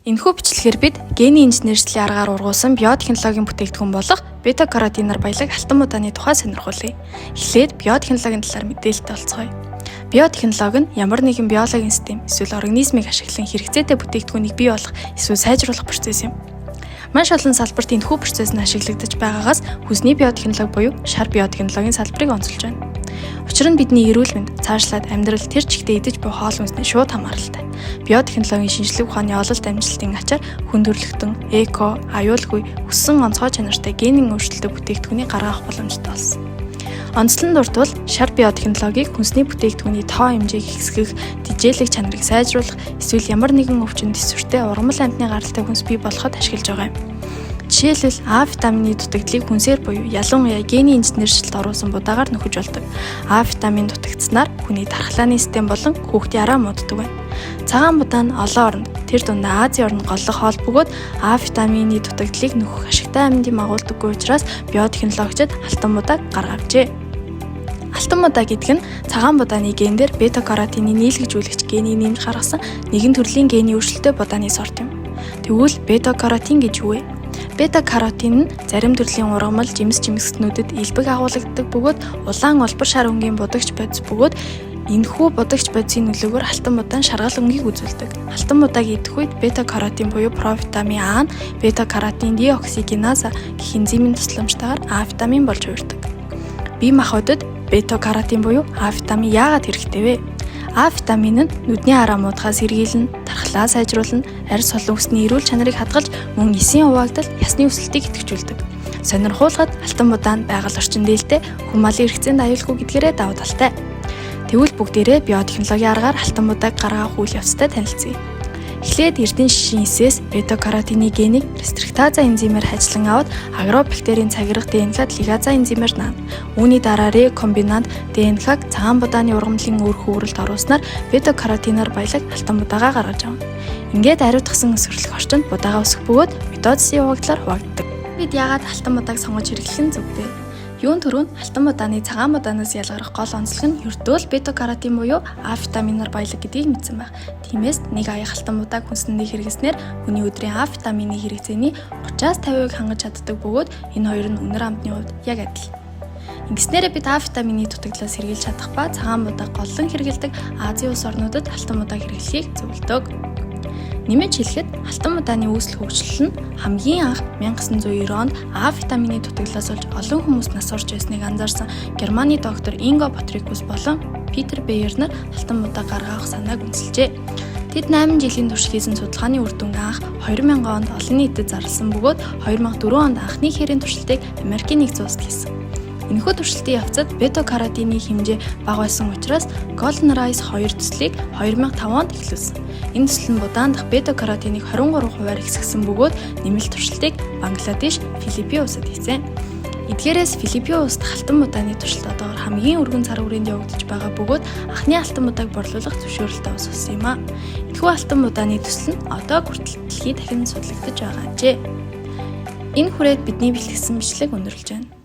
Энэхүү бичлэгээр бид генийн инженерчлэлийн аргаар ургуулсан биотехнологийн бүтээгдэхүүн болох бета-каротинаар баялаг алтан будааны тухай сонирхуулъя. Эхлээд биотехнологийн талаар мэдээлэлтэй болцгоё. Биотехнологи нь ямар нэгэн биологийн систем эсвэл организмыг ашиглан хэрэгцээтэй бүтээгдэхүүнийг бий болгох эсвэл сайжруулах процесс юм. Маш олон салбарт энэхүү процесс нь ашиглагдаж байгаагаас хүнсний биотехнологи буюу шар биотехнологийн салбарыг онцолж байна. Учир нь бидний эрүүл мэнд, цаашлаад амьдрал тэр чигтээ идэж буй хоол хүнсний шууд хамааралтай. Биотехнологийн шинжлэх ухааны ололт амжилтын ачаар хүн төрөлхтөн, эко, аюулгүй, өссөн онцгой чанартай генийн өөрчлөлтөд бүтээгдэхүүнийг гаргах боломжтой болсон. Онцлон дурдвал шар биотехнологиг хүнсний бүтээгдэхүүний тоо хэмжээг ихсгэх, дижээлэх чанарыг сайжруулах, эсвэл ямар нэгэн өвчин төсвөртэй ургамал амьтны гаралтай хүнс бий болоход ашиглаж байгаа юм. Жишээлбэл А витамины дутагдлыг хүнсээр буюу ялангуяа генийн инженерчлэлд оруулсан будаагаар нөхөж болдог. А витамин дутагдсанаар хүний дархлааны систем болон хүүхдийн араа мууддаг байна. Цагаан будаа нь олон оронд, тэр дундаа Азийн орнд голлох хоол бөгөөд А витамины дутагдлыг нөхөх ашигтай амьдын магуулдаггүй учраас биотехнологичид алтан будааг гаргавжээ. Алтан будаа гэдэг нь цагаан будааны ген дээр бета-каротины нийлгэжүүлэгч генийг нэмж гаргасан нэгэн төрлийн гений өөрчлөлттэй будааны сорт юм. Тэгвэл бета-каротин гэж юу вэ? Бета-каротин нь зарим төрлийн ургамал, жимс жимсгтнүүдэд элбэг агуулгадаг бөгөөд улаан олбор шар өнгийн будагч бодис бөгөөд энэхүү будагч бодисын нөлөөгөөр алтан будаан шаргал өнгийг үзүүлдэг. Алтан будааг идэх үед бета-каротин буюу провитамин А нь бета-каротин деоксигеназа гэх энзимийн тусламжтайгаар А витамин болж хувирдаг. Бие махбодод бета-каротин буюу А витамин яагаад хэрэгтэй вэ? А витамин нь нүдний араа муудахаас сэргийлнэ, дархлаа сайжруулна, арьс солон үсний эрүүл чанарыг хадгалж, мөн эсийн хуваагдал, ясны өсөлтийг идэвхжүүлдэг. Сонирхуулахад алтан будаанд байгаль орчин дээлтэй, хүн малын хэрэгцээнд аюулгүй гэдгээрээ давуу талтай. Тэгвэл бүгдээрээ биотехнологийн аргаар алтан будааг гаргах үйл явцтай танилцъя. Эхлээд эрдэнэ шишийн эсээс бета-каротины генийг рестриктаза энзимээр хайчлан аваад агробактерийн цагирах ДНК-д лигаза энзимээр наана. Үүний дараа рекомбинант ДНК-г цагаан будааны ургамлын үр хөврөлд оруулснаар бета-каротинаар баялаг алтан будаагаа гаргаж авна. Ингээд ариутгсан өсвөрлөх орчинд будаагаа өсөх бөгөөд методсын явагдлаар хуваагддаг. Бид яагаад алтан будааг сонгож хэрэглэх нь зөв вэ? Юун төрөнд алтан будааны цагаан будаанаас ялгарх гол онцлог нь ердөө л бета-каротин буюу А витаминаар баялаг гэдгийг мэдсэн байх. Тиймээс нэг аяг алтан будааг хүнсэндээ хэрэглэснээр хүний өдрийн А витамины хэрэгцээний 30-50% хангаж чаддаг бөгөөд энэ хоёр нь үнэр амтны хувьд яг адил. Ингэснээр бид А витамины дутагдлаас сэргийлж чадах ба цагаан будааг голлон хэрэглэдэг Азийн улс орнуудад алтан будааг хэрэглэхийг зөвлөдөг. Нэмж хэлэхэд алтан будааны үүсэл хөгжил нь хамгийн анх 1990 онд А витамины дутагдлаас болж олон хүмүүс нас орж байсныг анзаарсан Германы доктор Инго Патрикус болон Питер Бейер нар алтан будааг гаргах санааг үнэлжээ. Тэд 8 жилийн турш хийсэн судалгааны үр дүн анх 2000 онд олон нийтэд зарласан бөгөөд 2004 онд анхны хэрийн туршилтыг Америкийн нэгдсэн улсад хийсэн. Энэхүү туршилтын явцад бета-каротины хэмжээ бага байсан учраас Golden Rice 2 төслийг 2005 онд эхлүүлсэн. Энэ төсөл нь будаан дахь бета-каротиныг 23% ихсгэсэн бөгөөд нэмэлт туршилтыг Бангладеш, Филиппин улсад хийсэн. Эдгээрээс Филиппин улсад алтан будааны туршилт одоогоор хамгийн өргөн цар хүрээнд явагдаж байгаа бөгөөд анхны алтан будааг борлуулах зөвшөөрөлтөй болсон юм а. Энэхүү алтан будааны төсөл нь одоо хүртэл дэлхийд дахин судлагдаж байгаа ажээ. Энэ хүрээд бидний бэлтгэсэн бичлэг өндөрлөж байна.